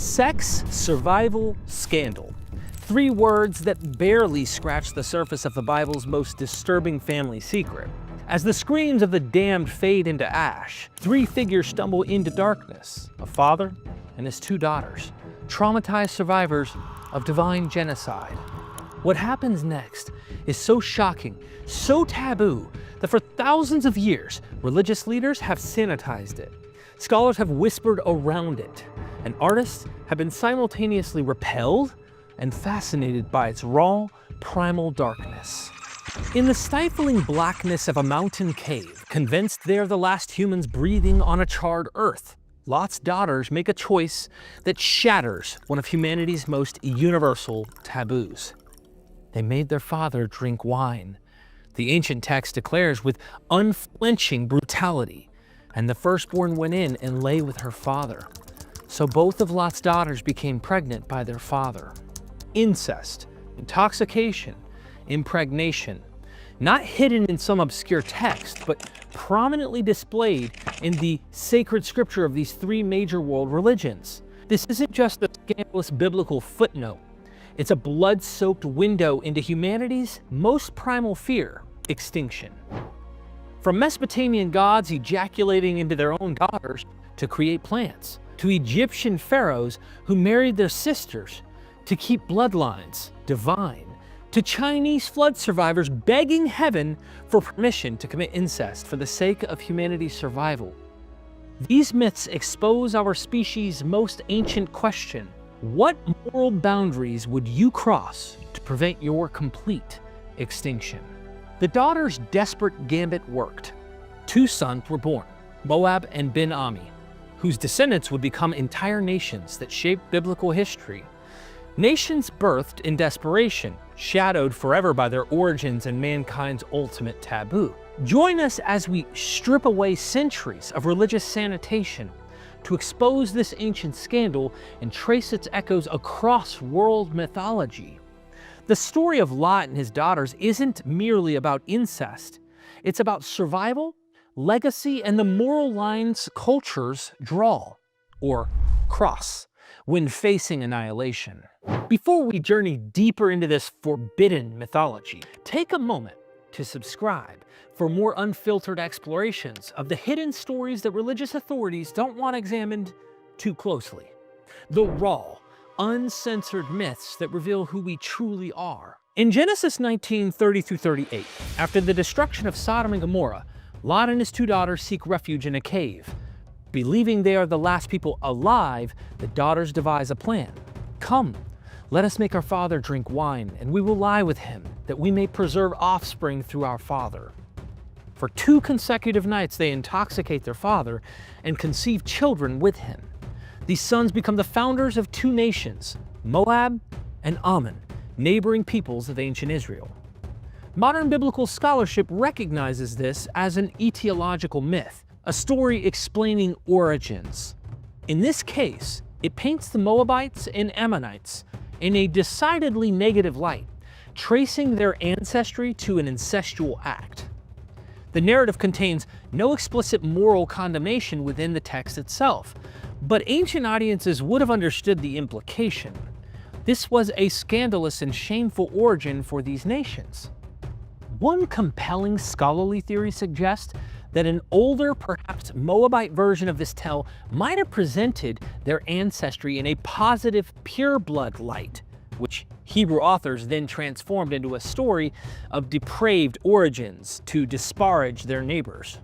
Sex, survival, scandal. Three words that barely scratch the surface of the Bible's most disturbing family secret. As the screams of the damned fade into ash, three figures stumble into darkness: a father and his two daughters, traumatized survivors of divine genocide. What happens next is so shocking, so taboo, that for thousands of years, religious leaders have sanitized it. Scholars have whispered around it, and artists have been simultaneously repelled and fascinated by its raw, primal darkness. In the stifling blackness of a mountain cave, convinced they're the last humans breathing on a charred earth, Lot's daughters make a choice that shatters one of humanity's most universal taboos. They made their father drink wine. The ancient text declares with unflinching brutality, and the firstborn went in and lay with her father. So both of Lot's daughters became pregnant by their father. Incest, intoxication, impregnation, not hidden in some obscure text, but prominently displayed in the sacred scripture of these three major world religions. This isn't just a scandalous biblical footnote. It's a blood-soaked window into humanity's most primal fear: extinction. From Mesopotamian gods ejaculating into their own daughters to create plants, to Egyptian pharaohs who married their sisters to keep bloodlines divine, to Chinese flood survivors begging heaven for permission to commit incest for the sake of humanity's survival. These myths expose our species' most ancient question: what moral boundaries would you cross to prevent your complete extinction? The daughters' desperate gambit worked. Two sons were born, Moab and Ben-Ami, whose descendants would become entire nations that shaped biblical history. Nations birthed in desperation, shadowed forever by their origins and mankind's ultimate taboo. Join us as we strip away centuries of religious sanitation to expose this ancient scandal and trace its echoes across world mythology. The story of Lot and his daughters isn't merely about incest. It's about survival, legacy, and the moral lines cultures draw, or cross, when facing annihilation. Before we journey deeper into this forbidden mythology, take a moment to subscribe for more unfiltered explorations of the hidden stories that religious authorities don't want examined too closely. The raw, uncensored myths that reveal who we truly are. In Genesis 19:30-38, after the destruction of Sodom and Gomorrah, Lot and his two daughters seek refuge in a cave. Believing they are the last people alive, the daughters devise a plan. Come, let us make our father drink wine, and we will lie with him, that we may preserve offspring through our father. For 2 consecutive nights they intoxicate their father and conceive children with him. These sons become the founders of 2 nations, Moab and Ammon, neighboring peoples of ancient Israel. Modern biblical scholarship recognizes this as an etiological myth, a story explaining origins. In this case, it paints the Moabites and Ammonites in a decidedly negative light, tracing their ancestry to an incestual act. The narrative contains no explicit moral condemnation within the text itself, but ancient audiences would have understood the implication. This was a scandalous and shameful origin for these nations. One compelling scholarly theory suggests that an older, perhaps Moabite version of this tale might have presented their ancestry in a positive, pure-blood light, which Hebrew authors then transformed into a story of depraved origins to disparage their neighbors.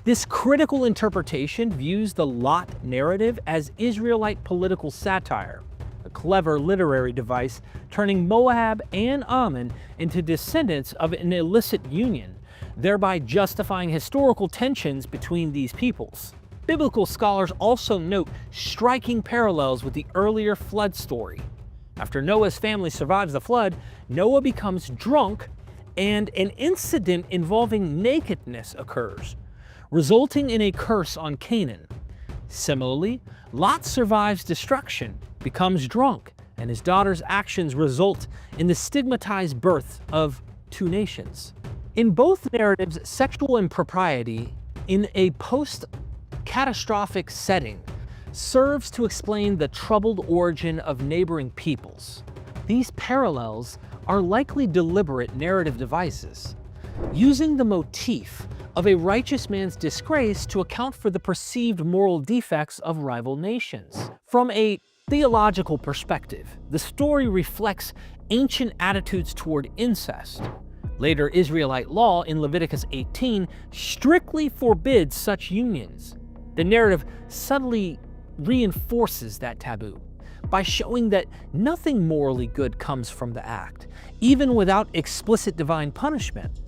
This critical interpretation views the Lot narrative as Israelite political satire, a clever literary device turning Moab and Ammon into descendants of an illicit union, thereby justifying historical tensions between these peoples. Biblical scholars also note striking parallels with the earlier flood story. After Noah's family survives the flood, Noah becomes drunk and an incident involving nakedness occurs, resulting in a curse on Canaan. Similarly, Lot survives destruction, becomes drunk, and his daughter's actions result in the stigmatized birth of 2 nations. In both narratives, sexual impropriety in a post-catastrophic setting serves to explain the troubled origin of neighboring peoples. These parallels are likely deliberate narrative devices, using the motif of a righteous man's disgrace to account for the perceived moral defects of rival nations. From a theological perspective, the story reflects ancient attitudes toward incest. Later Israelite law in Leviticus 18 strictly forbids such unions. The narrative subtly reinforces that taboo by showing that nothing morally good comes from the act, even without explicit divine punishment.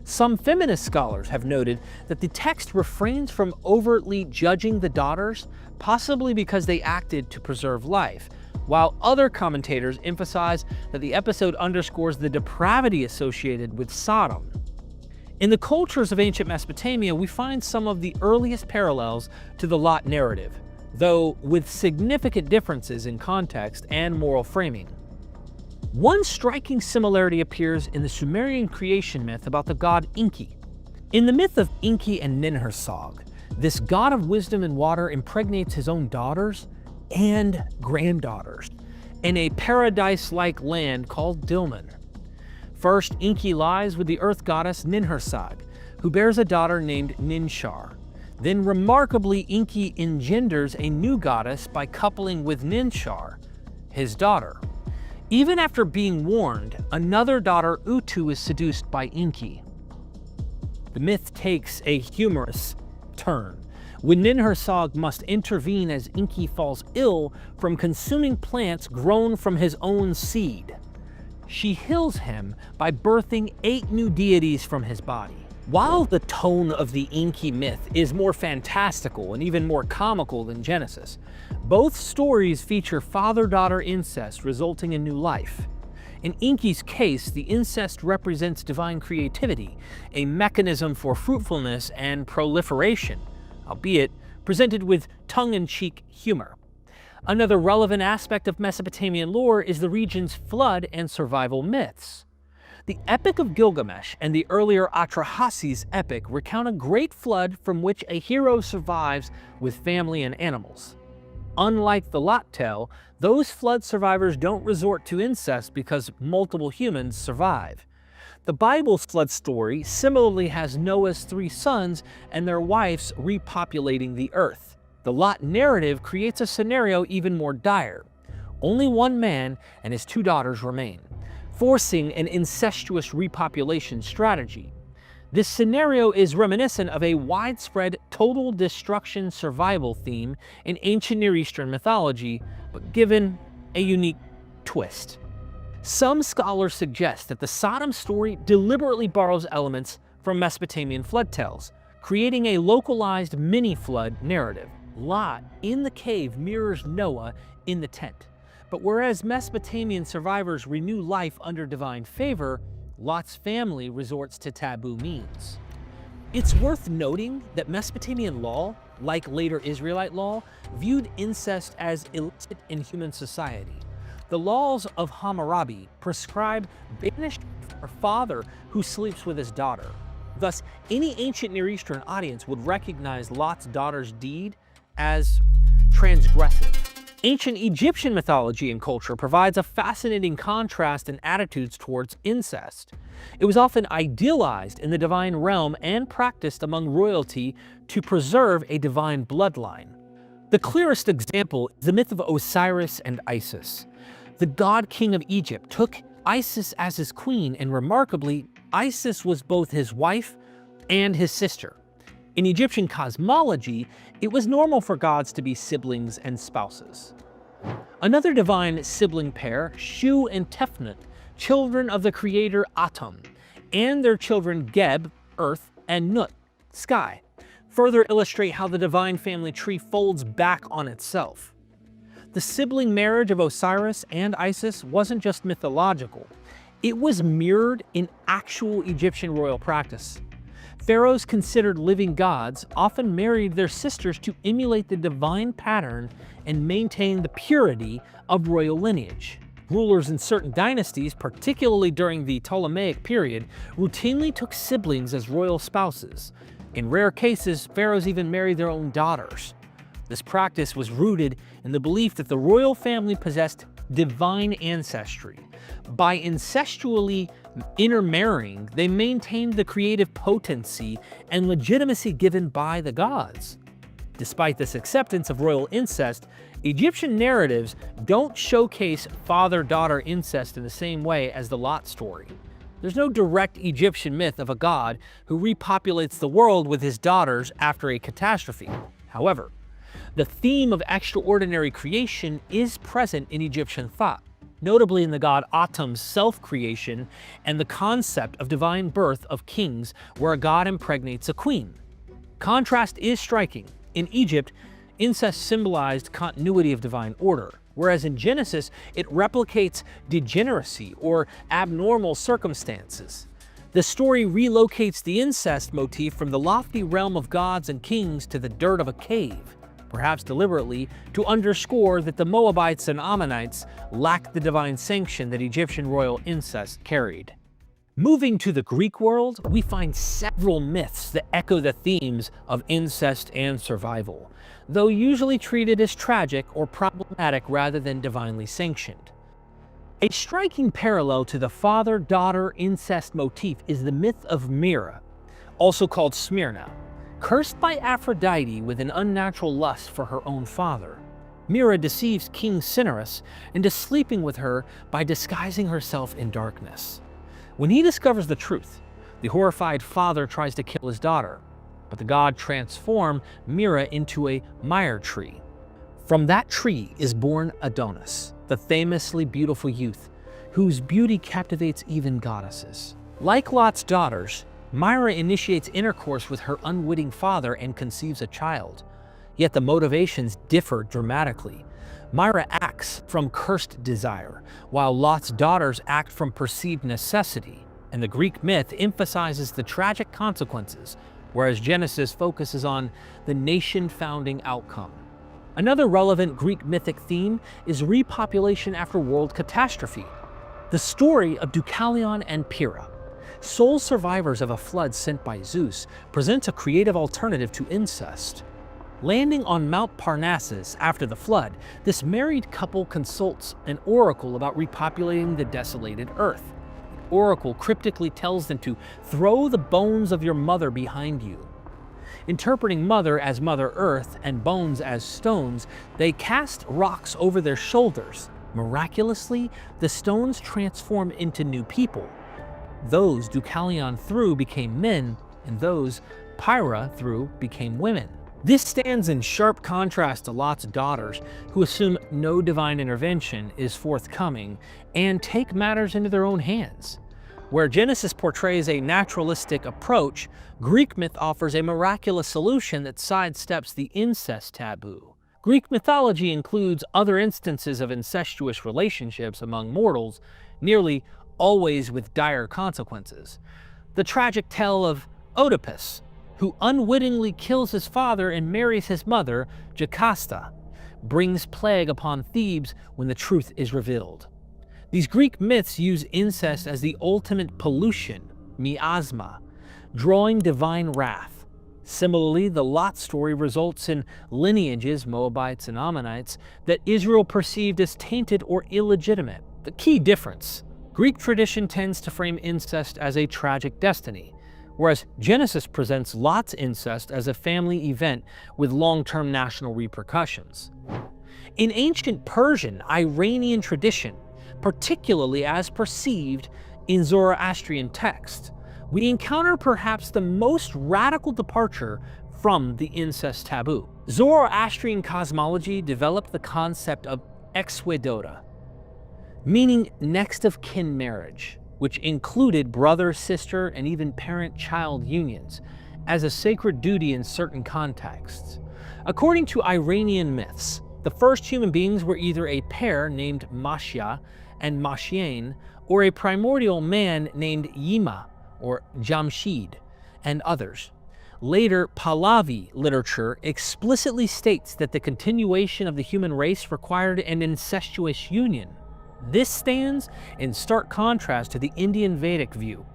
Some feminist scholars have noted that the text refrains from overtly judging the daughters, possibly because they acted to preserve life, while other commentators emphasize that the episode underscores the depravity associated with Sodom. In the cultures of ancient Mesopotamia, we find some of the earliest parallels to the Lot narrative, though with significant differences in context and moral framing. One striking similarity appears in the Sumerian creation myth about the god Enki. In the myth of Enki and Ninhursag, this god of wisdom and water impregnates his own daughters and granddaughters in a paradise-like land called Dilmun. First, Enki lies with the earth goddess Ninhursag, who bears a daughter named Ninshar. Then, remarkably, Enki engenders a new goddess by coupling with Ninshar, his daughter. Even after being warned, another daughter, Utu, is seduced by Enki. The myth takes a humorous turn when Ninhursag must intervene as Enki falls ill from consuming plants grown from his own seed. She heals him by birthing 8 new deities from his body. While the tone of the Enki myth is more fantastical and even more comical than Genesis, both stories feature father-daughter incest resulting in new life. In Enki's case, the incest represents divine creativity, a mechanism for fruitfulness and proliferation, albeit presented with tongue-in-cheek humor. Another relevant aspect of Mesopotamian lore is the region's flood and survival myths. The Epic of Gilgamesh and the earlier Atrahasis epic recount a great flood from which a hero survives with family and animals. Unlike the Lot tale, those flood survivors don't resort to incest because multiple humans survive. The Bible's flood story similarly has Noah's 3 sons and their wives repopulating the earth. The Lot narrative creates a scenario even more dire. Only one man and his 2 daughters remain, forcing an incestuous repopulation strategy. This scenario is reminiscent of a widespread total destruction survival theme in ancient Near Eastern mythology, but given a unique twist. Some scholars suggest that the Sodom story deliberately borrows elements from Mesopotamian flood tales, creating a localized mini-flood narrative. Lot in the cave mirrors Noah in the tent. But whereas Mesopotamian survivors renew life under divine favor, Lot's family resorts to taboo means. It's worth noting that Mesopotamian law, like later Israelite law, viewed incest as illicit in human society. The laws of Hammurabi prescribe banishment for a father who sleeps with his daughter. Thus, any ancient Near Eastern audience would recognize Lot's daughter's deed as transgressive. Ancient Egyptian mythology and culture provides a fascinating contrast in attitudes towards incest. It was often idealized in the divine realm and practiced among royalty to preserve a divine bloodline. The clearest example is the myth of Osiris and Isis. The god-king of Egypt took Isis as his queen, and remarkably, Isis was both his wife and his sister. In Egyptian cosmology, it was normal for gods to be siblings and spouses. Another divine sibling pair, Shu and Tefnut, children of the creator Atum, and their children Geb, earth, and Nut, sky, further illustrate how the divine family tree folds back on itself. The sibling marriage of Osiris and Isis wasn't just mythological, it was mirrored in actual Egyptian royal practice. Pharaohs considered living gods often married their sisters to emulate the divine pattern and maintain the purity of royal lineage. Rulers in certain dynasties, particularly during the Ptolemaic period, routinely took siblings as royal spouses. In rare cases, pharaohs even married their own daughters. This practice was rooted in the belief that the royal family possessed divine ancestry. By incestually intermarrying, they maintained the creative potency and legitimacy given by the gods. Despite this acceptance of royal incest, Egyptian narratives don't showcase father-daughter incest in the same way as the Lot story. There's no direct Egyptian myth of a god who repopulates the world with his daughters after a catastrophe. However, the theme of extraordinary creation is present in Egyptian thought, notably in the god Atum's self-creation and the concept of divine birth of kings, where a god impregnates a queen. Contrast is striking. In Egypt, incest symbolized continuity of divine order, whereas in Genesis, it replicates degeneracy or abnormal circumstances. The story relocates the incest motif from the lofty realm of gods and kings to the dirt of a cave, perhaps deliberately to underscore that the Moabites and Ammonites lacked the divine sanction that Egyptian royal incest carried. Moving to the Greek world, we find several myths that echo the themes of incest and survival, though usually treated as tragic or problematic rather than divinely sanctioned. A striking parallel to the father-daughter incest motif is the myth of Myrrha, also called Smyrna. Cursed by Aphrodite with an unnatural lust for her own father, Myrrha deceives King Cinyras into sleeping with her by disguising herself in darkness. When he discovers the truth, the horrified father tries to kill his daughter, but the god transforms Myrrha into a myrrh tree. From that tree is born Adonis, the famously beautiful youth, whose beauty captivates even goddesses. Like Lot's daughters, Myrrha initiates intercourse with her unwitting father and conceives a child. Yet the motivations differ dramatically. Myrrha acts from cursed desire, while Lot's daughters act from perceived necessity, and the Greek myth emphasizes the tragic consequences, whereas Genesis focuses on the nation-founding outcome. Another relevant Greek mythic theme is repopulation after world catastrophe. The story of Deucalion and Pyrrha, sole survivors of a flood sent by Zeus, presents a creative alternative to incest. Landing on Mount Parnassus after the flood, this married couple consults an oracle about repopulating the desolated earth. The oracle cryptically tells them to throw the bones of your mother behind you. Interpreting mother as Mother Earth and bones as stones, they cast rocks over their shoulders. Miraculously, the stones transform into new people. Those Deucalion threw became men, and those Pyrrha threw became women. This stands in sharp contrast to Lot's daughters, who assume no divine intervention is forthcoming and take matters into their own hands. Where Genesis portrays a naturalistic approach, Greek myth offers a miraculous solution that sidesteps the incest taboo. Greek mythology includes other instances of incestuous relationships among mortals, nearly always with dire consequences. The tragic tale of Oedipus, who unwittingly kills his father and marries his mother, Jocasta, brings plague upon Thebes when the truth is revealed. These Greek myths use incest as the ultimate pollution, miasma, drawing divine wrath. Similarly, the Lot story results in lineages, Moabites and Ammonites, that Israel perceived as tainted or illegitimate. The key difference: Greek tradition tends to frame incest as a tragic destiny, whereas Genesis presents Lot's incest as a family event with long-term national repercussions. In ancient Persian, Iranian tradition, particularly as perceived in Zoroastrian text, we encounter perhaps the most radical departure from the incest taboo. Zoroastrian cosmology developed the concept of exwedota, meaning next of kin marriage, which included brother, sister, and even parent-child unions, as a sacred duty in certain contexts. According to Iranian myths, the first human beings were either a pair named Mashya and Mashyain, or a primordial man named Yima, or Jamshid, and others. Later, Pahlavi literature explicitly states that the continuation of the human race required an incestuous union. This stands in stark contrast to the Indian Vedic view,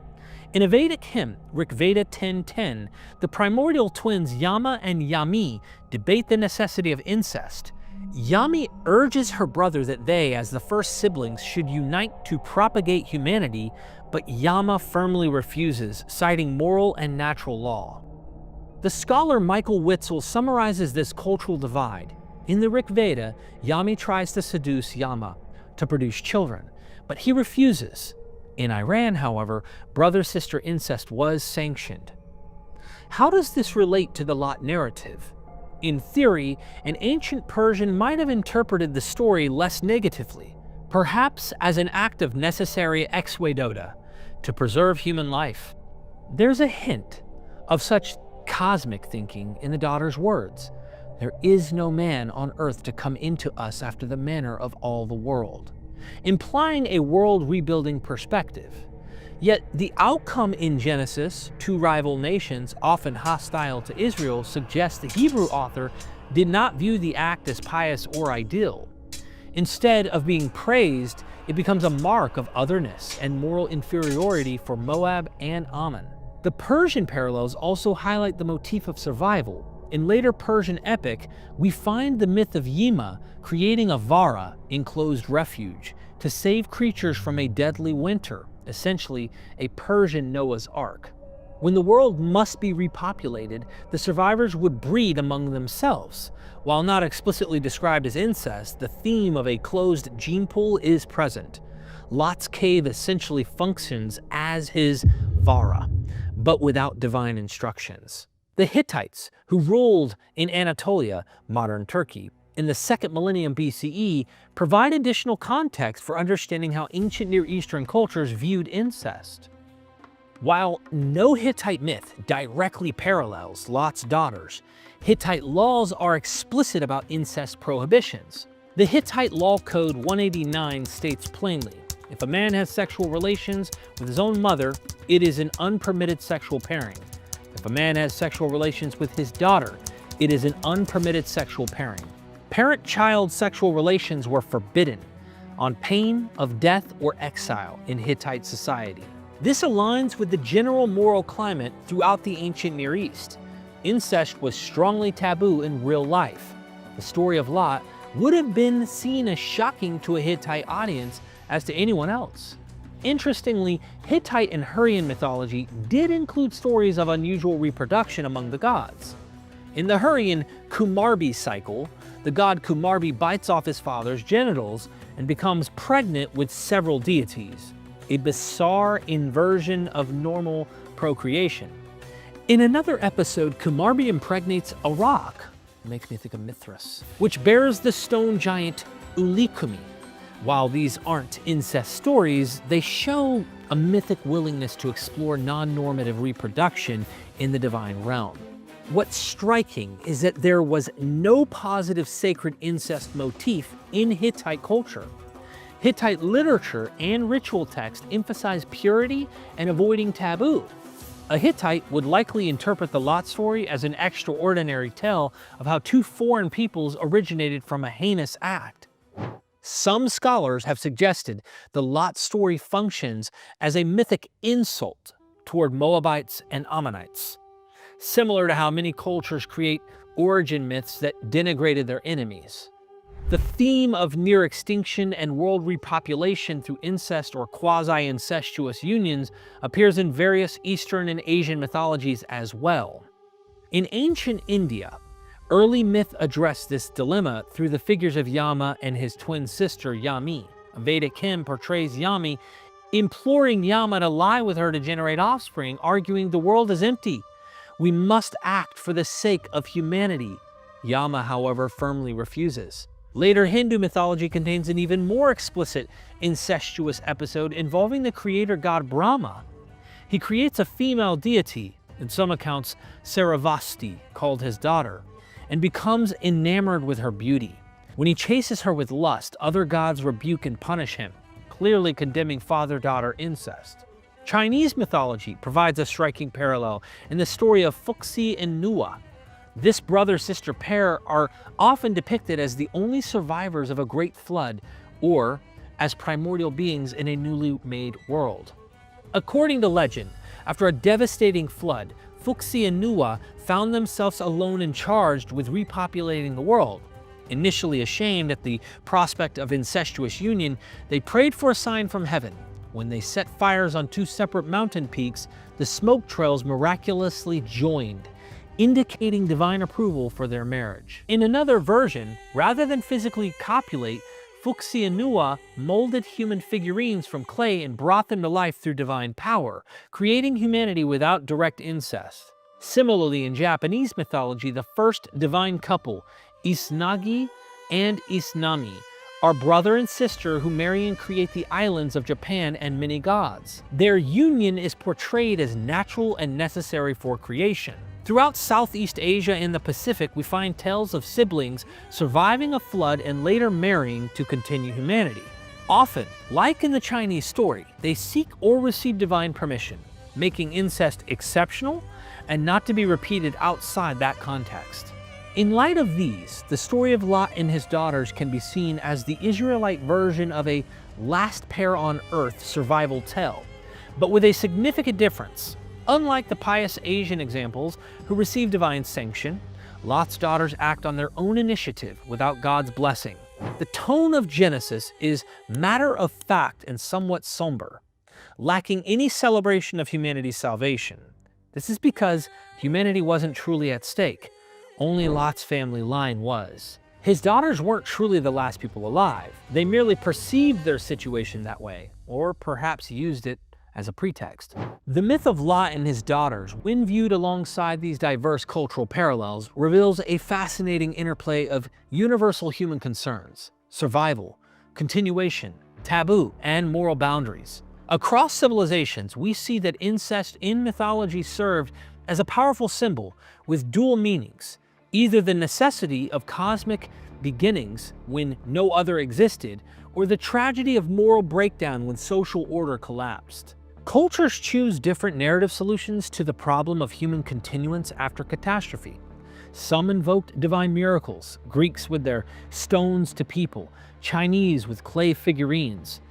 In a Vedic hymn, Rigveda 10:10, the primordial twins Yama and Yami debate the necessity of incest. Yami urges her brother that they, as the first siblings, should unite to propagate humanity, but Yama firmly refuses, citing moral and natural law. The scholar Michael Witzel summarizes this cultural divide. In the Rig Veda, Yami tries to seduce Yama to produce children, but he refuses. In Iran, however, brother-sister incest was sanctioned. How does this relate to the Lot narrative? In theory, an ancient Persian might have interpreted the story less negatively, perhaps as an act of necessary exequatur to preserve human life. There's a hint of such cosmic thinking in the daughter's words. There is no man on earth to come into us after the manner of all the world, implying a world rebuilding perspective. Yet the outcome in Genesis, two rival nations often hostile to Israel, suggests the Hebrew author did not view the act as pious or ideal. Instead of being praised, it becomes a mark of otherness and moral inferiority for Moab and Ammon. The Persian parallels also highlight the motif of survival. In later Persian epic, we find the myth of Yima creating a vara, enclosed refuge, to save creatures from a deadly winter, essentially a Persian Noah's Ark. When the world must be repopulated, the survivors would breed among themselves. While not explicitly described as incest, the theme of a closed gene pool is present. Lot's cave essentially functions as his vara, but without divine instructions. The Hittites, who ruled in Anatolia, modern Turkey, in the 2nd millennium BCE, provide additional context for understanding how ancient Near Eastern cultures viewed incest. While no Hittite myth directly parallels Lot's daughters, Hittite laws are explicit about incest prohibitions. The Hittite Law Code 189 states plainly, if a man has sexual relations with his own mother, it is an unpermitted sexual pairing. If a man has sexual relations with his daughter, it is an unpermitted sexual pairing. Parent-child sexual relations were forbidden, on pain of death or exile in Hittite society. This aligns with the general moral climate throughout the ancient Near East. Incest was strongly taboo in real life. The story of Lot would have been seen as shocking to a Hittite audience as to anyone else. Interestingly, Hittite and Hurrian mythology did include stories of unusual reproduction among the gods. In the Hurrian Kumarbi cycle, the god Kumarbi bites off his father's genitals and becomes pregnant with several deities, a bizarre inversion of normal procreation. In another episode, Kumarbi impregnates a rock, makes me think of Mithras, which bears the stone giant Ulikumi. While these aren't incest stories, they show a mythic willingness to explore non-normative reproduction in the divine realm. What's striking is that there was no positive sacred incest motif in Hittite culture. Hittite literature and ritual text emphasize purity and avoiding taboo. A Hittite would likely interpret the Lot story as an extraordinary tale of how two foreign peoples originated from a heinous act. Some scholars have suggested the Lot story functions as a mythic insult toward Moabites and Ammonites, similar to how many cultures create origin myths that denigrated their enemies. The theme of near extinction and world repopulation through incest or quasi-incestuous unions appears in various Eastern and Asian mythologies as well. In ancient India, early myth addressed this dilemma through the figures of Yama and his twin sister Yami. A Vedic hymn portrays Yami imploring Yama to lie with her to generate offspring, arguing the world is empty. We must act for the sake of humanity. Yama, however, firmly refuses. Later Hindu mythology contains an even more explicit incestuous episode involving the creator god Brahma. He creates a female deity, in some accounts Saravasti, called his daughter, and becomes enamored with her beauty. When he chases her with lust, other gods rebuke and punish him, clearly condemning father-daughter incest. Chinese mythology provides a striking parallel in the story of Fuxi and Nua. This brother-sister pair are often depicted as the only survivors of a great flood or as primordial beings in a newly made world. According to legend, after a devastating flood, Fuxi and Nuwa found themselves alone and charged with repopulating the world. Initially ashamed at the prospect of incestuous union, they prayed for a sign from heaven. When they set fires on two separate mountain peaks, the smoke trails miraculously joined, indicating divine approval for their marriage. In another version, rather than physically copulate, Fuxi and Nuwa molded human figurines from clay and brought them to life through divine power, creating humanity without direct incest. Similarly, in Japanese mythology, the first divine couple, Izanagi and Izanami, are brother and sister who marry and create the islands of Japan and many gods. Their union is portrayed as natural and necessary for creation. Throughout Southeast Asia and the Pacific, we find tales of siblings surviving a flood and later marrying to continue humanity. Often, like in the Chinese story, they seek or receive divine permission, making incest exceptional and not to be repeated outside that context. In light of these, the story of Lot and his daughters can be seen as the Israelite version of a last pair on earth survival tale, but with a significant difference. Unlike the pious Asian examples who receive divine sanction, Lot's daughters act on their own initiative without God's blessing. The tone of Genesis is matter of fact and somewhat somber, lacking any celebration of humanity's salvation. This is because humanity wasn't truly at stake. Only Lot's family line was. His daughters weren't truly the last people alive. They merely perceived their situation that way, or perhaps used it as a pretext. The myth of Lot and his daughters, when viewed alongside these diverse cultural parallels, reveals a fascinating interplay of universal human concerns: survival, continuation, taboo, and moral boundaries. Across civilizations, we see that incest in mythology served as a powerful symbol with dual meanings, either the necessity of cosmic beginnings when no other existed, or the tragedy of moral breakdown when social order collapsed. Cultures choose different narrative solutions to the problem of human continuance after catastrophe. Some invoked divine miracles, Greeks with their stones to people, Chinese with clay figurines.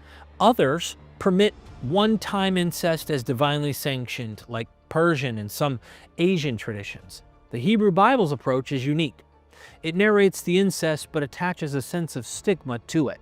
Others permit one-time incest as divinely sanctioned, like Persian and some Asian traditions. The Hebrew Bible's approach is unique. It narrates the incest but attaches a sense of stigma to it.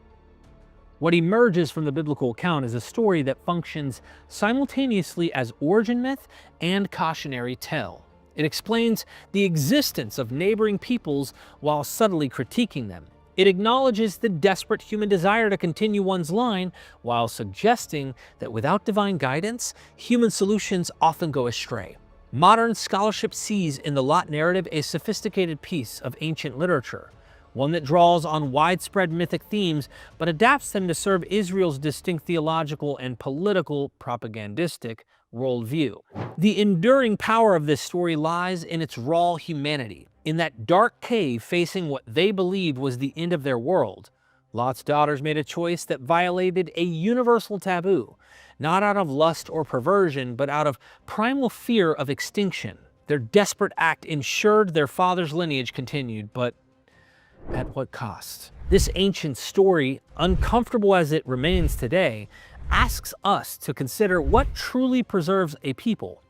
What emerges from the biblical account is a story that functions simultaneously as origin myth and cautionary tale. It explains the existence of neighboring peoples while subtly critiquing them. It acknowledges the desperate human desire to continue one's line while suggesting that without divine guidance, human solutions often go astray. Modern scholarship sees in the Lot narrative a sophisticated piece of ancient literature, one that draws on widespread mythic themes but adapts them to serve Israel's distinct theological and political propagandistic worldview. The enduring power of this story lies in its raw humanity. In that dark cave facing what they believed was the end of their world, Lot's daughters made a choice that violated a universal taboo, not out of lust or perversion, but out of primal fear of extinction. Their desperate act ensured their father's lineage continued, but at what cost? This ancient story, uncomfortable as it remains today, asks us to consider what truly preserves a people.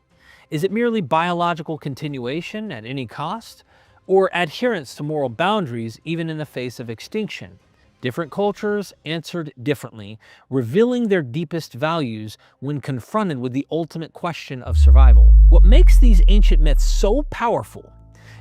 Is it merely biological continuation at any cost, or adherence to moral boundaries even in the face of extinction? Different cultures answered differently, revealing their deepest values when confronted with the ultimate question of survival. What makes these ancient myths so powerful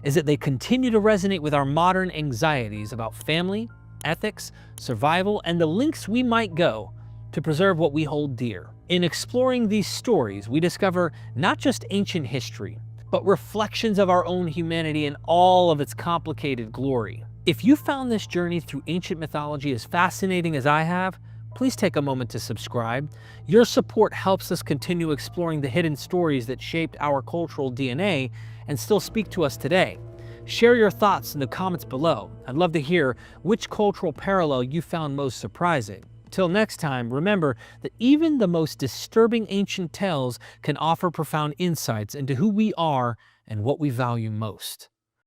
is that they continue to resonate with our modern anxieties about family, ethics, survival, and the lengths we might go to preserve what we hold dear. In exploring these stories, we discover not just ancient history, but reflections of our own humanity in all of its complicated glory. If you found this journey through ancient mythology as fascinating as I have, please take a moment to subscribe. Your support helps us continue exploring the hidden stories that shaped our cultural DNA and still speak to us today. Share your thoughts in the comments below. I'd love to hear which cultural parallel you found most surprising. Till next time, remember that even the most disturbing ancient tales can offer profound insights into who we are and what we value most.